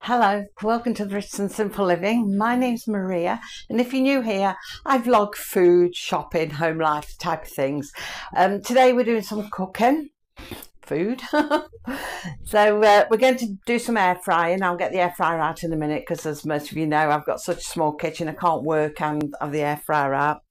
Hello, welcome to Rich and Simple Living. My name's Maria, and if you're new here, I vlog food, shopping, home life type of things. Today we're doing some cooking, food. So we're going to do some air frying. I'll get the air fryer out in a minute because, as most of you know, I've got such a small kitchen I can't work and have the air fryer out.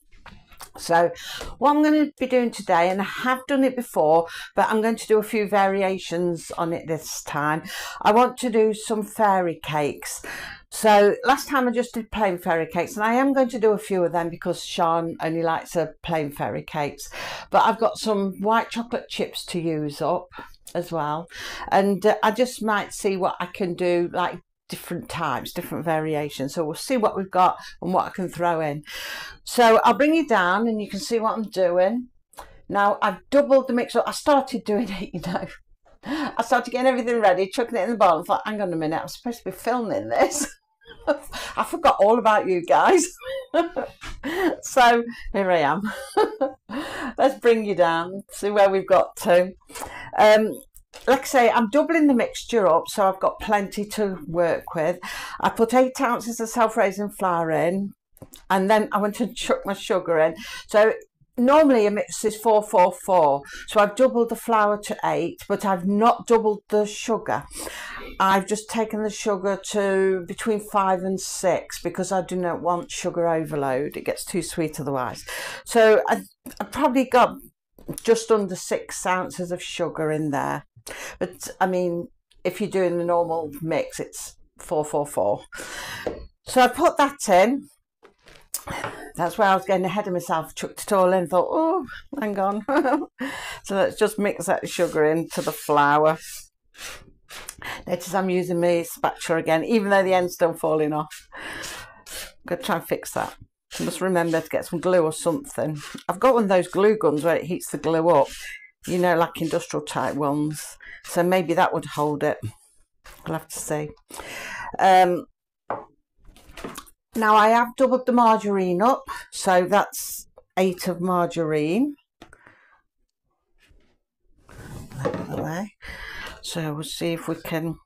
So what I'm going to be doing today, and I have done it before, but I'm going to do a few variations on it this time. I want to do some fairy cakes. So last time I just did plain fairy cakes, and I am going to do a few of them because Sean only likes a plain fairy cakes. But I've got some white chocolate chips to use up as well, and I just might see what I can do, like different types, different variations. So we'll see what we've got and what I can throw in. So I'll bring you down and you can see what I'm doing. Now I've doubled the mix up. I started doing it, you know. I started getting everything ready, chucking it in the bowl. I thought, hang on a minute, I'm supposed to be filming this. I forgot all about you guys. So here I am. Let's bring you down, see where we've got to. Like I say, I'm doubling the mixture up, so I've got plenty to work with. I put 8 ounces of self-raising flour in, and then I went to chuck my sugar in. So normally a mix is 444, so I've doubled the flour to 8, but I've not doubled the sugar. I've just taken the sugar to between 5 and 6 because I do not want sugar overload. It gets too sweet otherwise. So I probably got just under 6 ounces of sugar in there. But I mean, if you're doing the normal mix, it's 444. So I put that in. That's where I was getting ahead of myself. Chucked it all in. Thought, oh, hang on. So let's just mix that sugar into the flour. Notice I'm using my spatula again, even though the end's still falling off. I'm going to try and fix that. I must remember to get some glue or something. I've got one of those glue guns where it heats the glue up, you know, like industrial type ones. So maybe that would hold it. I'll have to see. Now I have doubled the margarine up, so that's 8 of margarine. Out of the way. So we'll see if we can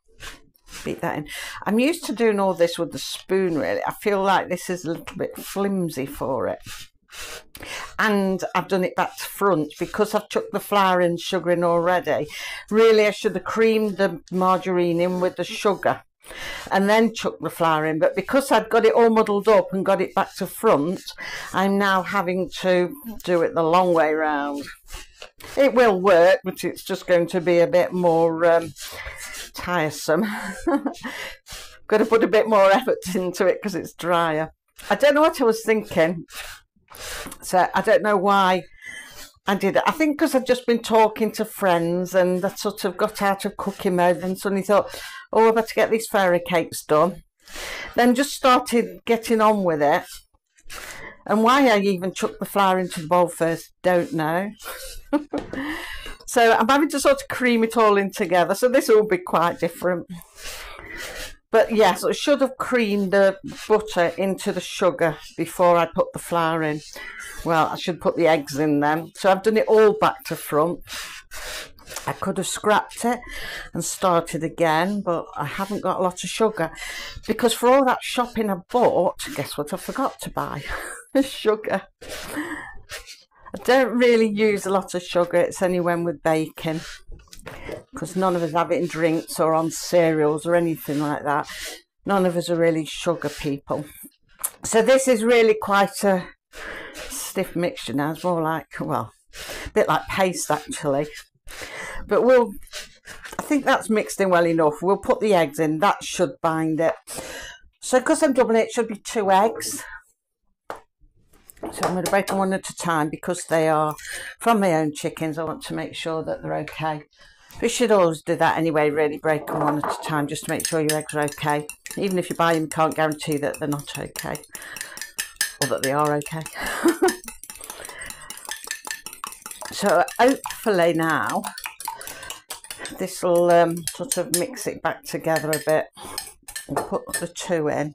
beat that in. I'm used to doing all this with the spoon, really. I feel like this is a little bit flimsy for it. And I've done it back to front because I've chucked the flour and sugar in already. Really, I should have creamed the margarine in with the sugar and then chucked the flour in. But because I'd got it all muddled up and got it back to front, I'm now having to do it the long way round. It will work, but it's just going to be a bit more tiresome. Got to put a bit more effort into it because it's drier. I don't know what I was thinking. So I don't know why I did it. I think because I've just been talking to friends and I sort of got out of cooking mode and suddenly thought, oh, I better get these fairy cakes done. Then just started getting on with it. And why I even chucked the flour into the bowl first, don't know. So I'm having to sort of cream it all in together. So this will be quite different. But yes, I should have creamed the butter into the sugar before I put the flour in. Well, I should put the eggs in then. So I've done it all back to front. I could have scrapped it and started again, but I haven't got a lot of sugar. Because for all that shopping I bought, guess what I forgot to buy? Sugar. I don't really use a lot of sugar. It's only when we're baking. Because none of us have it in drinks or on cereals or anything like that. None of us are really sugar people. So this is really quite a stiff mixture now. It's more like, well, a bit like paste actually. But I think that's mixed in well enough. We'll put the eggs in. That should bind it. So because I'm doubling it, it should be 2 eggs. So I'm going to break them one at a time because they are from my own chickens. I want to make sure that they're okay. We should always do that anyway, really break them one at a time just to make sure your eggs are okay. Even if you buy them, you can't guarantee that they're not okay. Or that they are okay. So hopefully now, this will sort of mix it back together a bit. And put the 2 in.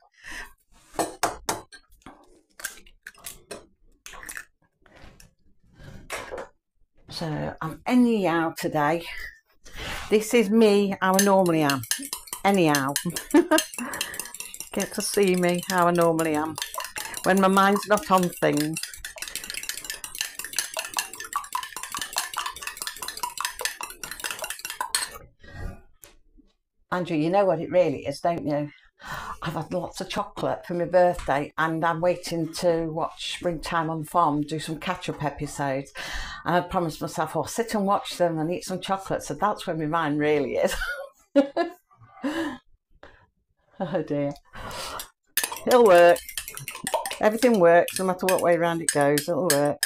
So I'm anyhow today. This is me how I normally am. anyhow. Get to see me how I normally am when my mind's not on things. Andrew, you know what it really is, don't you? I've had lots of chocolate for my birthday and I'm waiting to watch Springtime on the Farm, do some catch-up episodes. And I promised myself, I'll sit and watch them and eat some chocolate. So that's where my mind really is. Oh dear. It'll work. Everything works, no matter what way around it goes, it'll work.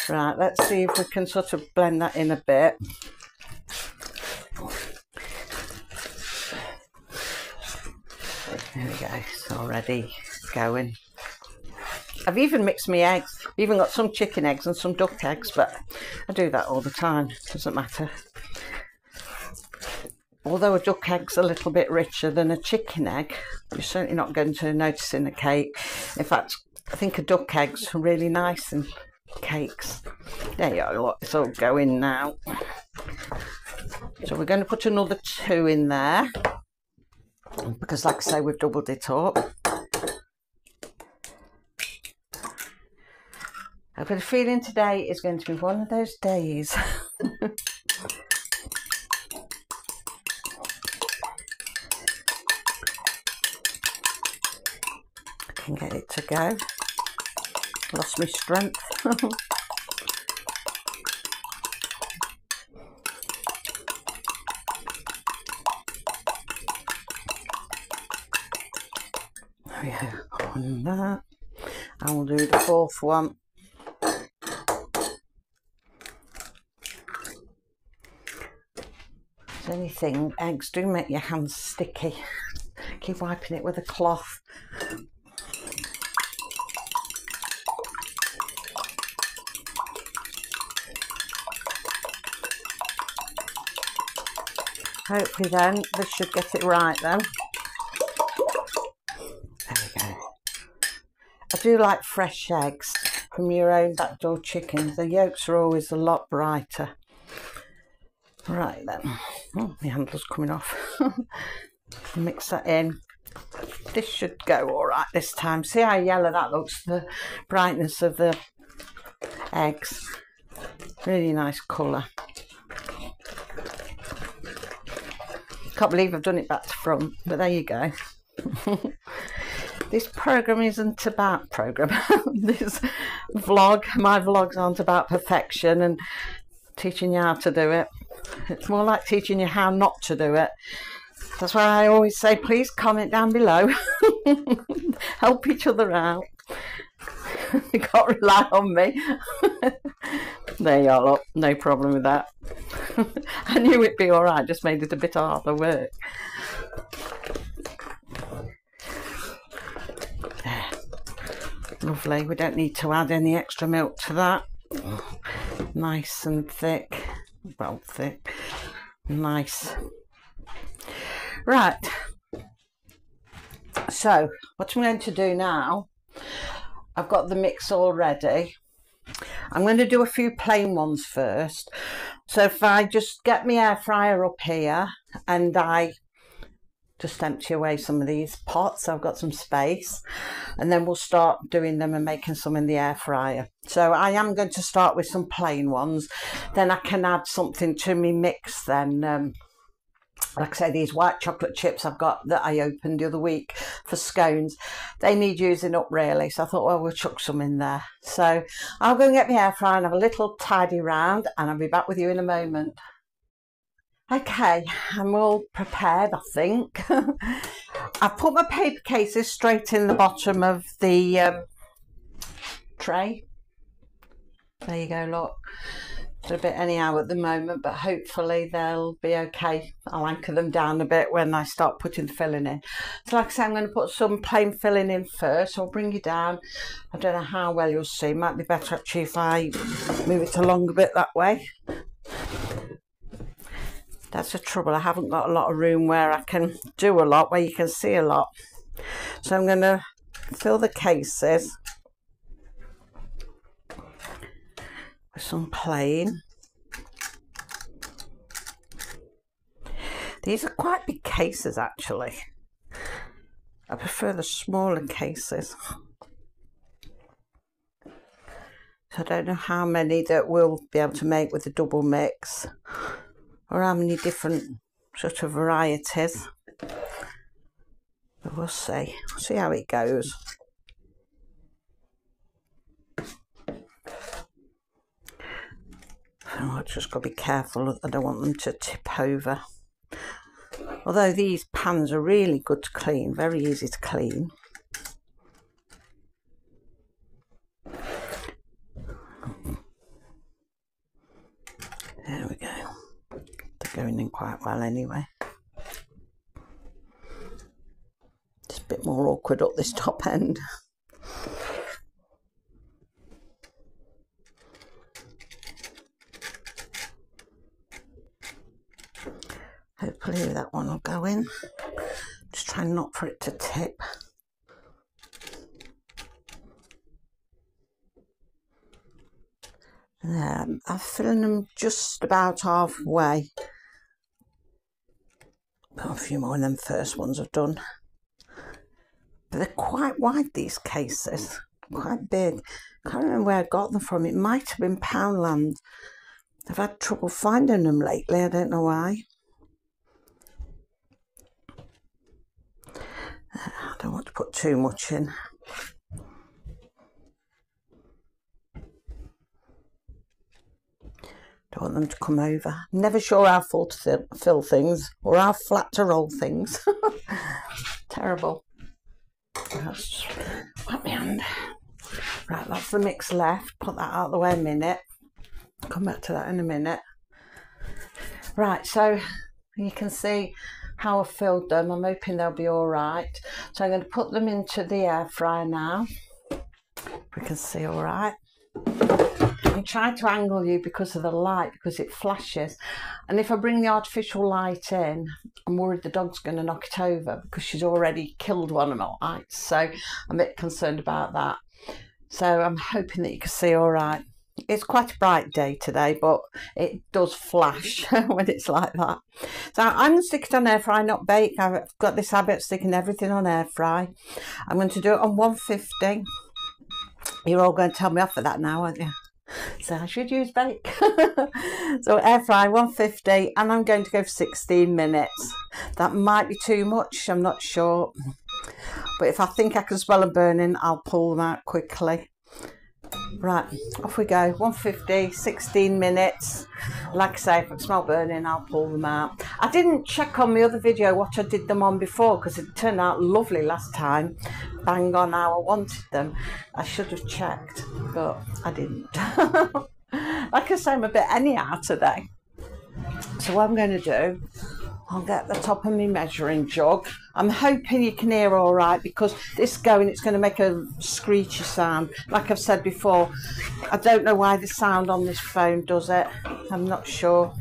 Right, let's see if we can sort of blend that in a bit. There we go, it's already going. I've even mixed my eggs. I've even got some chicken eggs and some duck eggs, but I do that all the time, doesn't matter. Although a duck egg's a little bit richer than a chicken egg, you're certainly not going to notice in the cake. In fact, I think a duck egg's really nice in cakes. There you go, look, it's all going now. So we're going to put another 2 in there, because like I say, we've doubled it up. I've got a feeling today is going to be one of those days. I can get it to go. Lost my strength. There we go, on that. And we'll do the 4th one. If there's anything, eggs do make your hands sticky. Keep wiping it with a cloth. Hopefully then, this should get it right then. There we go. I do like fresh eggs from your own backdoor chickens. The yolks are always a lot brighter. Right then. Oh, the handle's coming off. Mix that in. This should go all right this time. See how yellow that looks? The brightness of the eggs. Really nice colour. Can't believe I've done it back to front, but there you go. This program isn't about this vlog, my vlogs aren't about perfection and teaching you how to do it. It's more like teaching you how not to do it. That's why I always say, please comment down below. Help each other out. You can't rely on me. There you are, look, no problem with that. I knew it'd be alright, just made it a bit harder work. There. Lovely, we don't need to add any extra milk to that. Nice and thick. Well, thick. Nice. Right. So, what I'm going to do now, I've got the mix all ready. I'm going to do a few plain ones first. So if I just get my air fryer up here and I just empty away some of these pots, I've got some space, and then we'll start doing them and making some in the air fryer. So I am going to start with some plain ones, then I can add something to me mix then. Like I say, these white chocolate chips I've got that I opened the other week for scones, they need using up really, so I thought, well, we'll chuck some in there. So I'll go and get my air fryer and have a little tidy round, and I'll be back with you in a moment. Okay, I'm all prepared, I think. I've put my paper cases straight in the bottom of the tray. There you go, look. It's a bit anyhow at the moment, but hopefully they'll be okay. I'll anchor them down a bit when I start putting the filling in. So like I say, I'm going to put some plain filling in first. I'll bring you down. I don't know how well you'll see. It might be better actually if I move it along a bit that way. That's the trouble. I haven't got a lot of room where I can do a lot, where you can see a lot. So I'm going to fill the cases with some plain. These are quite big cases actually. I prefer the smaller cases. So I don't know how many that we'll be able to make with the double mix, or how many different sort of varieties. But we'll see. We'll see how it goes. Oh, I've just got to be careful. I don't want them to tip over. Although these pans are really good to clean, very easy to clean. There we go. They're going in quite well anyway. It's a bit more awkward up this top end. Hopefully that one will go in. Just try not for it to tip. I'm filling them just about halfway. Put a few more, and them first ones are done. But they're quite wide, these cases, quite big. I can't remember where I got them from. It might have been Poundland. I've had trouble finding them lately. I don't know why. I don't want to put too much in. Don't want them to come over. Never sure how full to fill things or how flat to roll things. Terrible. Let's just wet my hand. Right, that's the mix left. Put that out of the way a minute. Come back to that in a minute. Right, so you can see how I filled them. I'm hoping they'll be all right. So I'm going to put them into the air fryer now. We can see all right. I'm trying to angle you because of the light, because it flashes, and if I bring the artificial light in, I'm worried the dog's going to knock it over because she's already killed one of my lights, so I'm a bit concerned about that. So I'm hoping that you can see all right. It's quite a bright day today, but it does flash when it's like that. So I'm going to stick it on air fry, not bake. I've got this habit of sticking everything on air fry. I'm going to do it on 150. You're all going to tell me off for that now, aren't you? So I should use bake. So air fry 150, and I'm going to go for 16 minutes. That might be too much, I'm not sure, but if I think I can smell them burning, I'll pull them out quickly. Right, off we go. 150, 16 minutes. Like I say, if I smell burning, I'll pull them out. I didn't check on my other video what I did them on before, because it turned out lovely last time. Bang on how I wanted them. I should have checked, but I didn't. Like I say, I'm a bit anyhow today. So what I'm going to do, I'll get the top of my measuring jug. I'm hoping you can hear all right, because this going, it's going to make a screechy sound. Like I've said before, I don't know why the sound on this phone does it. I'm not sure.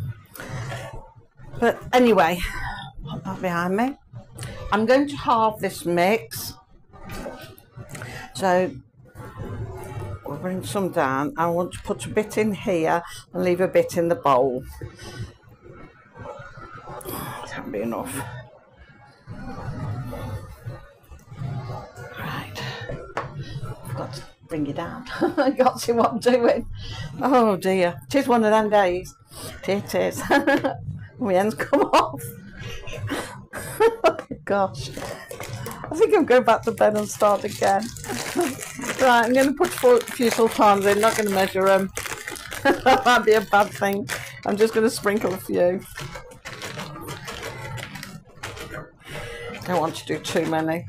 But anyway, put that behind me. I'm going to halve this mix. So we'll bring some down. I want to put a bit in here and leave a bit in the bowl. Can't be enough. Right, I've got to bring you down. I've got to see what I'm doing. Oh dear, it is one of them days. It is. My ends come off. Oh, gosh, I think I'm going back to bed and start again. Right, I'm going to put a few sultanas in, not going to measure them. That might be a bad thing. I'm just going to sprinkle a few. Don't want to do too many.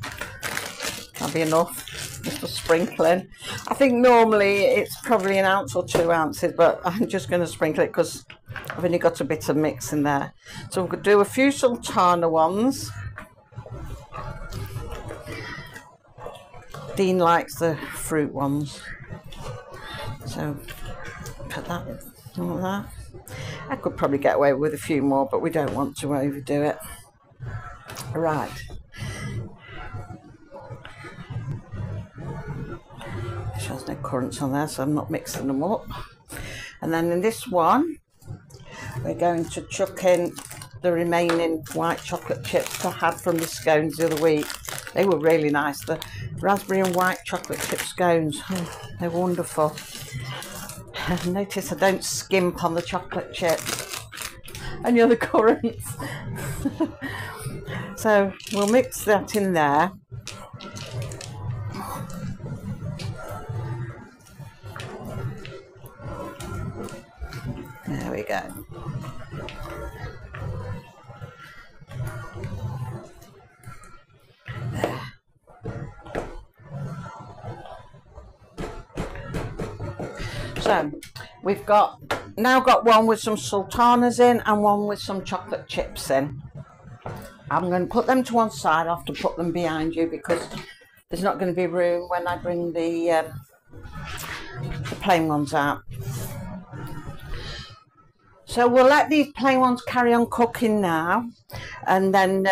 That'll be enough. Just for sprinkling. I think normally it's probably 1 ounce or 2 ounces, but I'm just going to sprinkle it because I've only got a bit of mix in there. So we're going to do a few sultana ones. Dean likes the fruit ones, so put that like that. I could probably get away with a few more, but we don't want to overdo it. Right. There's no currants on there, so I'm not mixing them up. And then in this one, we're going to chuck in the remaining white chocolate chips I had from the scones the other week. They were really nice. The raspberry and white chocolate chip scones, they're wonderful. Notice I don't skimp on the chocolate chips and the other currants. So we'll mix that in there. There we go. There. So we've now got one with some sultanas in and one with some chocolate chips in. I'm going to put them to one side. I'll have to put them behind you because there's not going to be room when I bring the plain ones out. So we'll let these plain ones carry on cooking now, and then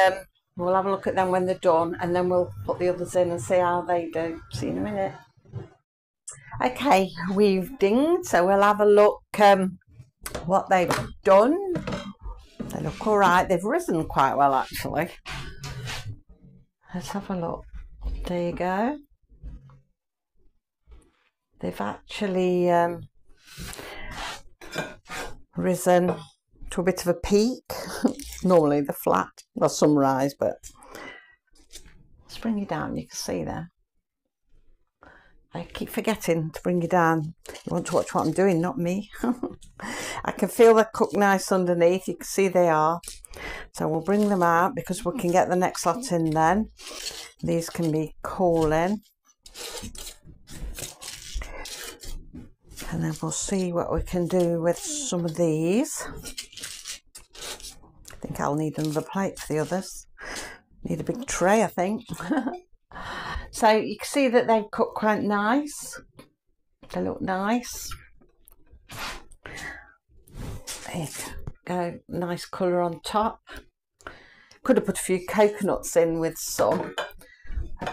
we'll have a look at them when they're done, and then we'll put the others in and see how they do. See you in a minute. Okay, we've dinged, so we'll have a look what they've done. They look all right. They've risen quite well, actually. Let's have a look. There you go. They've actually risen to a bit of a peak. Normally they're flat. Well, some rise, but let's bring you down. You can see there. I keep forgetting to bring you down. You want to watch what I'm doing, not me. I can feel they're cooked nice underneath. You can see they are. So we'll bring them out because we can get the next lot in then. These can be cooling. And then we'll see what we can do with some of these. I think I'll need another plate for the others. Need a big tray, I think. So you can see that they've cooked quite nice. They look nice. There you go. Nice colour on top. Could have put a few coconuts in with some.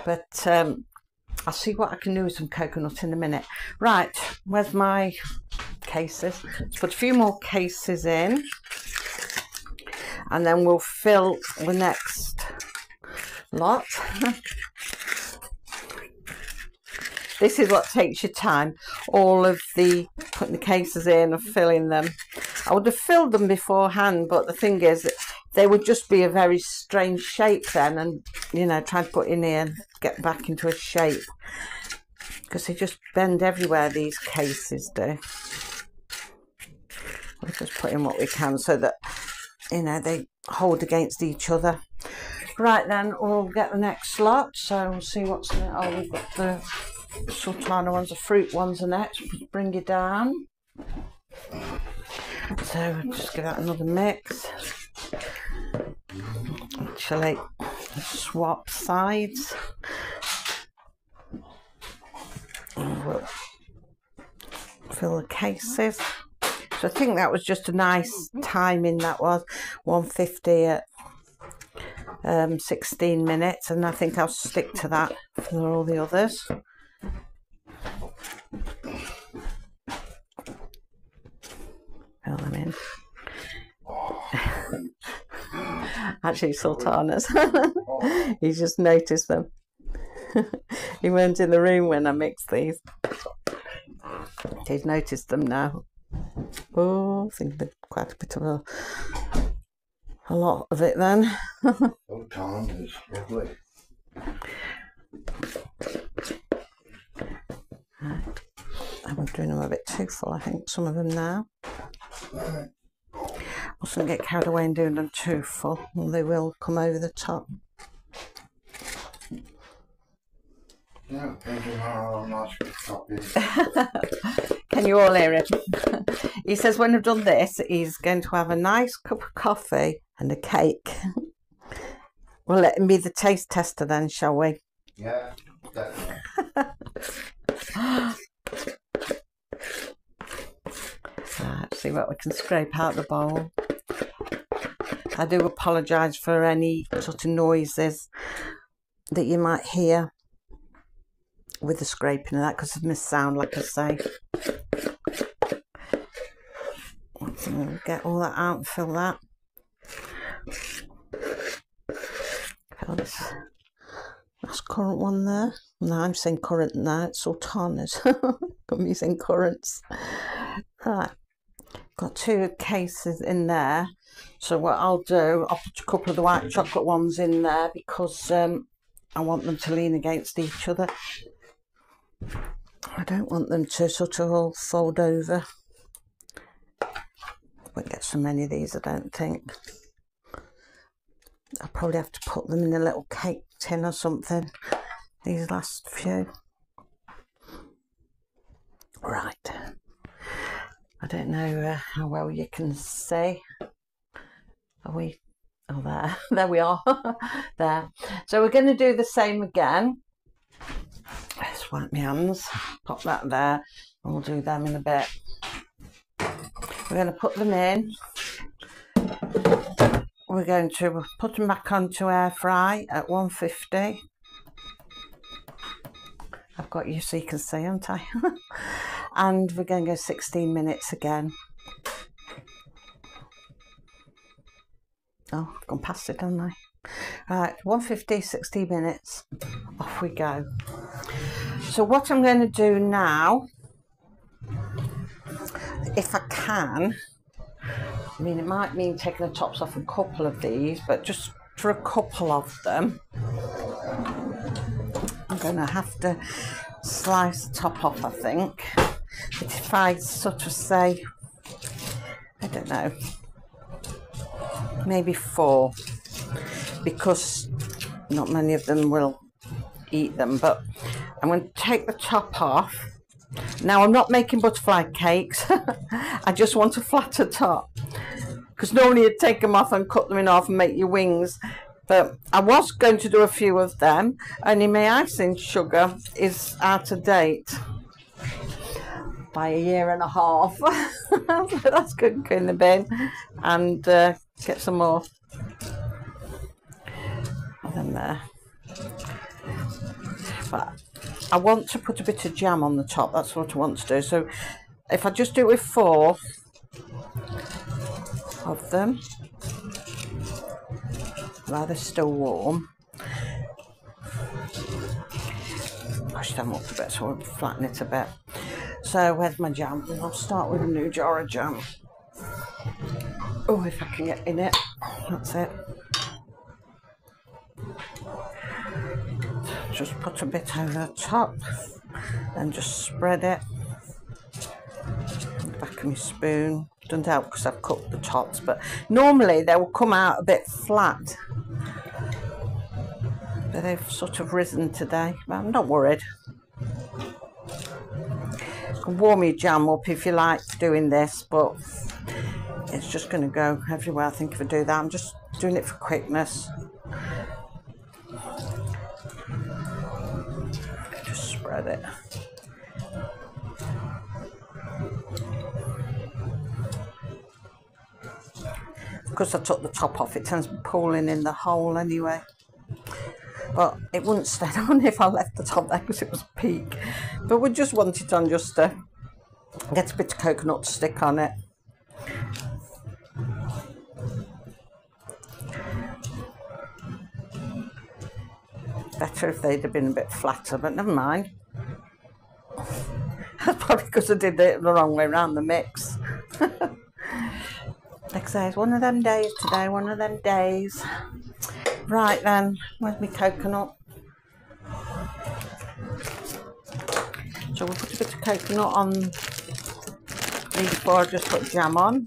But I'll see what I can do with some coconut in a minute. Right, where's my cases? Let's put a few more cases in. And then we'll fill the next lot. This is what takes your time. All of the putting the cases in and filling them. I would have filled them beforehand, but the thing is, they would just be a very strange shape then, and you know, trying to put in here and get back into a shape because they just bend everywhere. These cases do. We'll just put in what we can so that you know they hold against each other. Right then, we'll get the next lot. So we'll see what's in it. Oh, we've got the sultana ones, the fruit ones are next. Bring you down. So we'll just give that another mix. Actually, swap sides. And we'll fill the cases. So I think that was just a nice timing. That was 150 at 16 minutes, and I think I'll stick to that for all the others. Fill them in. Actually, sultanas. He's just noticed them. He weren't in the room when I mixed these. He's noticed them now. Oh, I think there's quite a bit of a lot of it then. Sultanas, lovely. Right. I'm doing them a bit too full, I think, some of them now. Mustn't get carried away and doing them too full, or they will come over the top. Yeah, thinking how nice coffee. Can you all hear him? He says when I've done this, he's going to have a nice cup of coffee and a cake. We'll let him be the taste tester then, shall we? Yeah, definitely. Right, see what we can scrape out the bowl. I do apologise for any sort of noises that you might hear with the scraping of that, because of the sound, like I say. So we'll get all that out and fill that. Got this last currant one there. No, I'm saying currant now, it's sultanas. Got me saying currants. Right, got 2 cases in there. So what I'll do, I'll put a couple of the white chocolate ones in there because I want them to lean against each other. I don't want them to sort of all fold over. Won't get so many of these, I don't think. I'll probably have to put them in a little cake tin or something, these last few. Right. I don't know how well you can see. Are we? Oh, there. There we are. There. So we're going to do the same again. Let's wipe my hands. Pop that there. And we'll do them in a bit. We're going to put them in. We're going to put them back onto air fry at 150. I've got you so you can see, haven't I? And we're going to go 16 minutes again. Oh, I've gone past it, haven't I? Right, 150, 60 minutes. Off we go. So what I'm going to do now, if I can, I mean, it might mean taking the tops off a couple of these, but just for a couple of them, I'm going to have to slice the top off, I think. But if I sort of say, I don't know, maybe 4, because not many of them will eat them, but I'm going to take the top off. Now, I'm not making butterfly cakes. I just want a flatter top, because normally you'd take them off and cut them in half and make your wings, but I was going to do a few of them, only my icing sugar is out of date by 1.5 years. So that's good to go in the bin and get some more. And then there. But I want to put a bit of jam on the top, that's what I want to do. So if I just do it with 4 of them while they're still warm, push them up a bit so I'll flatten it a bit. So where's my jam? I'll start with a new jar of jam. Oh, if I can get in it. That's it. Just put a bit over the top and just spread it. On the back of my spoon. Doesn't help because I've cut the tops, but normally they will come out a bit flat. But they've sort of risen today, but I'm not worried. You can warm your jam up if you like doing this, but it's just going to go everywhere, I think, if I do that. I'm just doing it for quickness. Just spread it. Because I took the top off, it tends to be pooling in the hole anyway. But it wouldn't stay on if I left the top there because it was a peak. But we just want it on just to get a bit of coconut to stick on it. Better if they'd have been a bit flatter, but never mind. That's probably because I did it the wrong way around the mix. Like I say, it's one of them days today, one of them days. Right then, where's my coconut? So we'll put a bit of coconut on these before I just put jam on.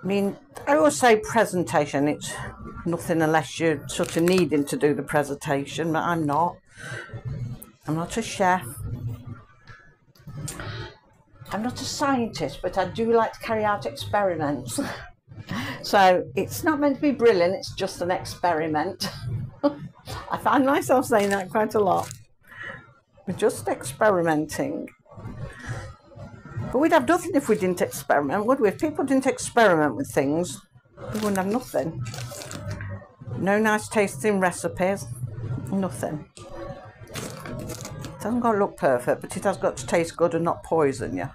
I mean, I always say presentation, it's nothing unless you're sort of needing to do the presentation, but I'm not. I'm not a chef. I'm not a scientist, but I do like to carry out experiments. So it's not meant to be brilliant, it's just an experiment. I find myself saying that quite a lot. We're just experimenting. But we'd have nothing if we didn't experiment, would we? If people didn't experiment with things, we wouldn't have nothing. No nice tasting recipes, nothing. hasn't got to look perfect, but it has got to taste good and not poison you.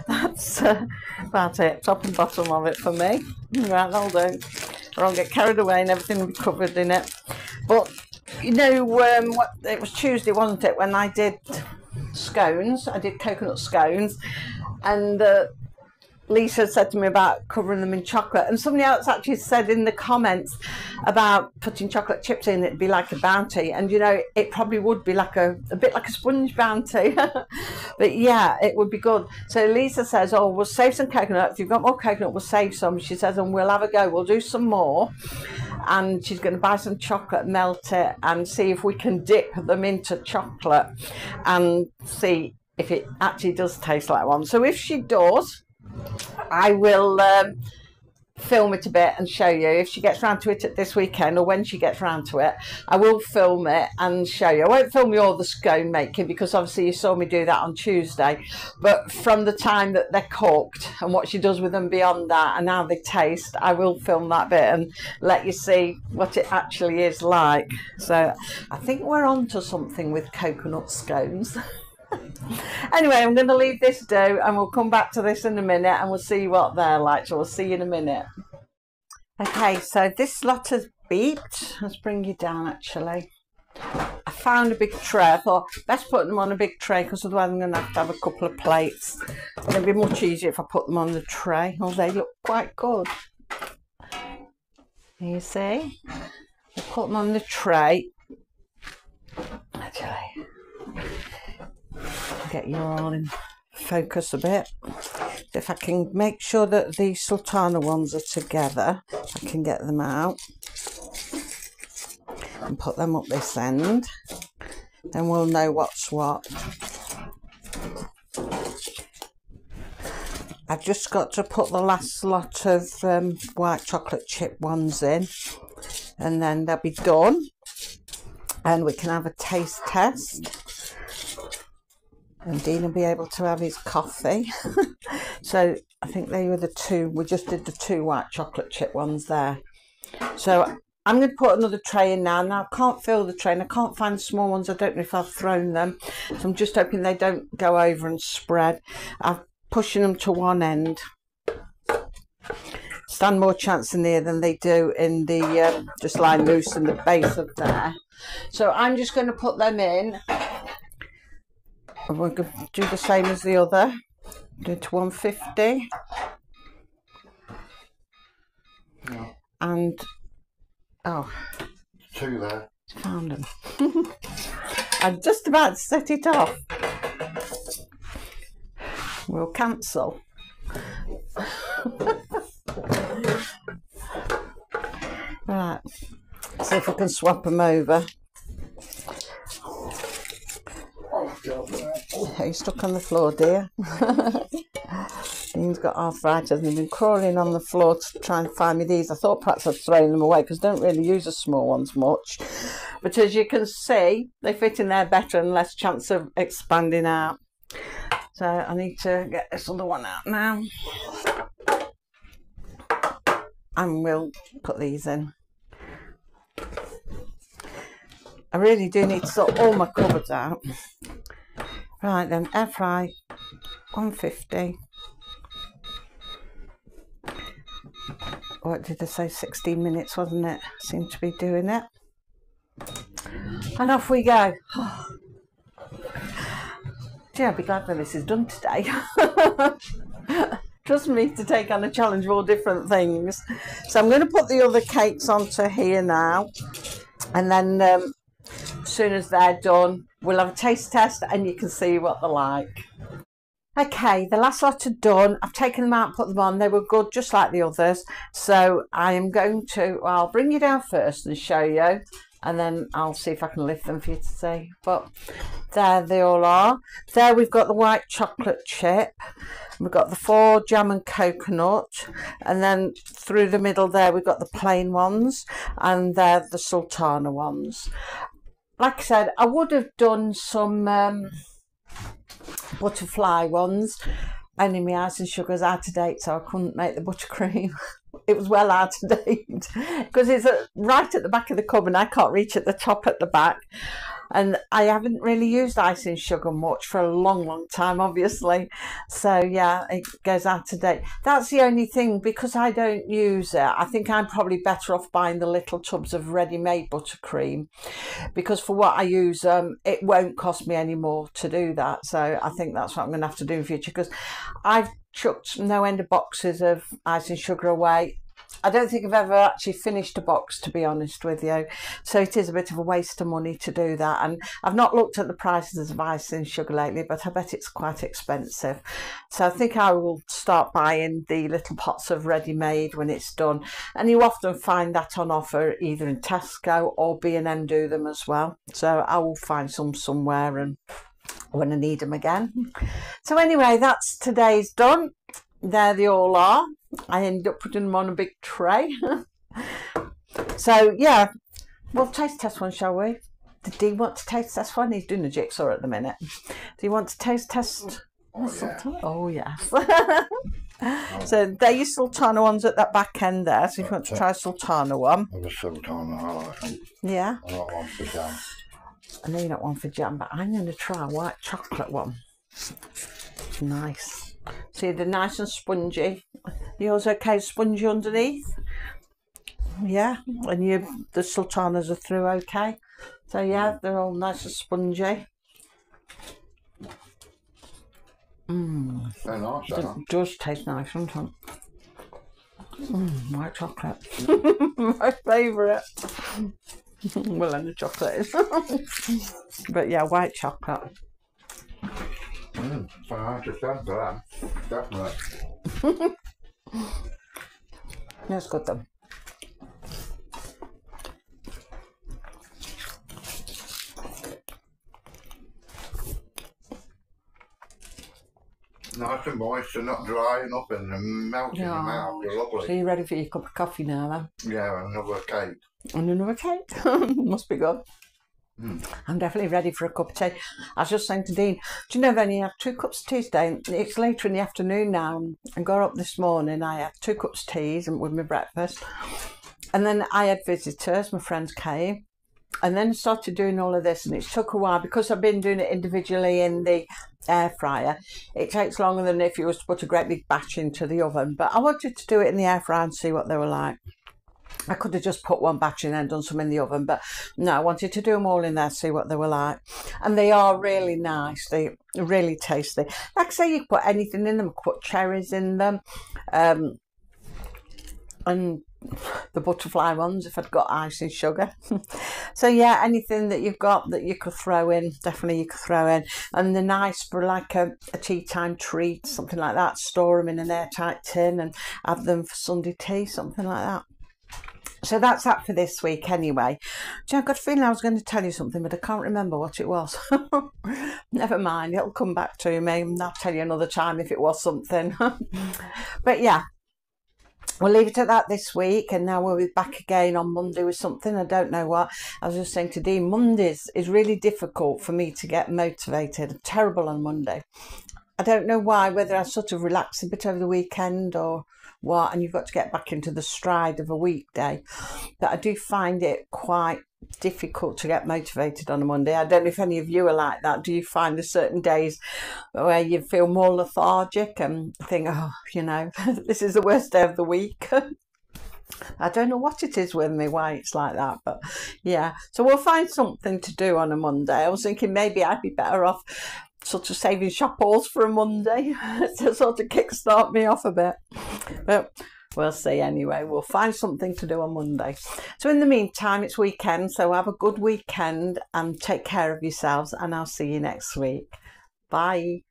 That's about it, top and bottom of it for me. Right, that'll do. I won't get carried away and everything will be covered in it. But you know, what, it was Tuesday, wasn't it, when I did scones. I did coconut scones, and Lisa said to me about covering them in chocolate, and somebody else actually said in the comments about putting chocolate chips in, it'd be like a bounty, and you know, it probably would be like a bit like a sponge bounty. But yeah, it would be good. So Lisa says, oh, we'll save some coconut. If you've got more coconut, we'll save some. She says, and we'll have a go, we'll do some more. And she's going to buy some chocolate, melt it, and see if we can dip them into chocolate and see if it actually does taste like one. So if she does, I will film it a bit and show you. If she gets round to it this weekend, or when she gets round to it, I will film it and show you. I won't film you all the scone making, because obviously you saw me do that on Tuesday, but from the time that they're cooked and what she does with them beyond that and how they taste, I will film that bit and let you see what it actually is like. So I think we're on to something with coconut scones. Anyway, I'm going to leave this do, and we'll come back to this in a minute and we'll see what they're like. So we'll see you in a minute. Okay, so this lot has beeped. Let's bring you down actually. I found a big tray. I thought best put them on a big tray, because otherwise I'm going to have a couple of plates. It'll be much easier if I put them on the tray. Oh, they look quite good. You see? I put them on the tray. Actually, get you all in focus a bit. If I can make sure that the sultana ones are together, I can get them out and put them up this end, then we'll know what's what. I've just got to put the last lot of white chocolate chip ones in, and then they'll be done and we can have a taste test. And Dean will be able to have his coffee. So I think they were the two, we just did the two white chocolate chip ones there. So I'm going to put another tray in now. Now I can't fill the tray and I can't find the small ones. I don't know if I've thrown them. So I'm just hoping they don't go over and spread. I'm pushing them to one end. Stand more chance in here than they do in the just lying loose in the base of there. So I'm just going to put them in. We're going to do the same as the other. Do it to 150. No. And oh, two there. Found them. I'm just about to set it off. We'll cancel. Right, see if I can swap them over. Oh, God. Are you stuck on the floor, dear? Dean's got arthritis and he's been crawling on the floor to try and find me these. I thought perhaps I'd thrown them away because I don't really use the small ones much. But as you can see, they fit in there better and less chance of expanding out. So I need to get this other one out now. And we'll put these in. I really do need to sort all my cupboards out. Right then, air fry 150. What did I say? 16 minutes, wasn't it? Seemed to be doing it. And off we go. Gee, I'll be glad when this is done today. Trust me to take on a challenge of all different things. So I'm going to put the other cakes onto here now, and then as soon as they're done, we'll have a taste test and you can see what they're like. Okay, the last lot are done. I've taken them out and put them on. They were good, just like the others. So I am going to, well, I'll bring you down first and show you, and then I'll see if I can lift them for you to see. But there they all are. There we've got the white chocolate chip. We've got the 4 jam and coconut, and then through the middle there we've got the plain ones, and they're the sultana ones. Like I said, I would have done some butterfly ones, only my icing sugar's out of date, so I couldn't make the buttercream. It was well out of date because it's right at the back of the cupboard and I can't reach at the top at the back. And I haven't really used icing sugar much for a long time, obviously. So yeah, it goes out of date. That's the only thing, because I don't use it. I think I'm probably better off buying the little tubs of ready-made buttercream, because for what I use, it won't cost me any more to do that. So I think that's what I'm going to have to do in future, because I've chucked no end of boxes of icing sugar away. I don't think I've ever actually finished a box, to be honest with you. So it is a bit of a waste of money to do that. And I've not looked at the prices of icing sugar lately, but I bet it's quite expensive. So I think I will start buying the little pots of ready-made when it's done. And you often find that on offer either in Tesco or B&M do them as well. So I will find some somewhere and when I need them again. So anyway, that's today's done. There they all are. I ended up putting them on a big tray. So yeah, we'll taste test one, shall we? Do you want to taste test one? He's doing a jigsaw at the minute. Do you want to taste test? Oh yes. So they're your sultana ones at that back end there. So if you want to try sultana one. The sultana, I like them. Yeah. I like one for jam. I know you're not one for jam, but I'm going to try a white chocolate one. Nice. See, they're nice and spongy. Yours okay, spongy underneath? Yeah, and the sultanas are through okay. So yeah, they're all nice and spongy. They're nice, It does taste nice, doesn't it? White chocolate. My favourite. Well, and the chocolate is. But yeah, white chocolate. 100% for them. Definitely. That's good though. Nice and moist and not drying up and melting in your mouth. They're lovely. So you're ready for your cup of coffee now then? Yeah, another cake. And another cake. Must be good. I'm definitely ready for a cup of tea. I was just saying to Dean, do you know I've only had 2 cups of tea today? It's later in the afternoon now. I got up this morning, I had 2 cups of tea with my breakfast. And then I had visitors, my friends came. And then I started doing all of this, and it took a while because I've been doing it individually in the air fryer. It takes longer than if you was to put a great big batch into the oven. But I wanted to do it in the air fryer and see what they were like. I could have just put one batch in and done some in the oven, but no, I wanted to do them all in there, see what they were like. And they are really nice. They really tasty. Like I say, you can put anything in them. Put cherries in them. And the butterfly ones if I'd got icing sugar. So yeah, anything that you've got that you could throw in, definitely you could throw in. And they're nice for like a tea time treat, something like that. Store them in an airtight tin and have them for Sunday tea, something like that. So that's that for this week anyway. Do you know, I've got a feeling I was going to tell you something, but I can't remember what it was. Never mind, it'll come back to me and I'll tell you another time if it was something. But yeah, we'll leave it at that this week, and now we'll be back again on Monday with something. I don't know what. I was just saying to Dean, Mondays is really difficult for me to get motivated. I'm terrible on Monday. I don't know why, whether I sort of relax a bit over the weekend or what, and you've got to get back into the stride of a weekday. But I do find it quite difficult to get motivated on a Monday. I don't know if any of you are like that. Do you find there's certain days where you feel more lethargic and think, oh, you know, this is the worst day of the week? I don't know what it is with me, why it's like that, but yeah. So we'll find something to do on a Monday. I was thinking maybe I'd be better off sort of saving shop hauls for a Monday to sort of kickstart me off a bit. But we'll see anyway. We'll find something to do on Monday. So in the meantime, it's weekend, so have a good weekend and take care of yourselves, and I'll see you next week. Bye.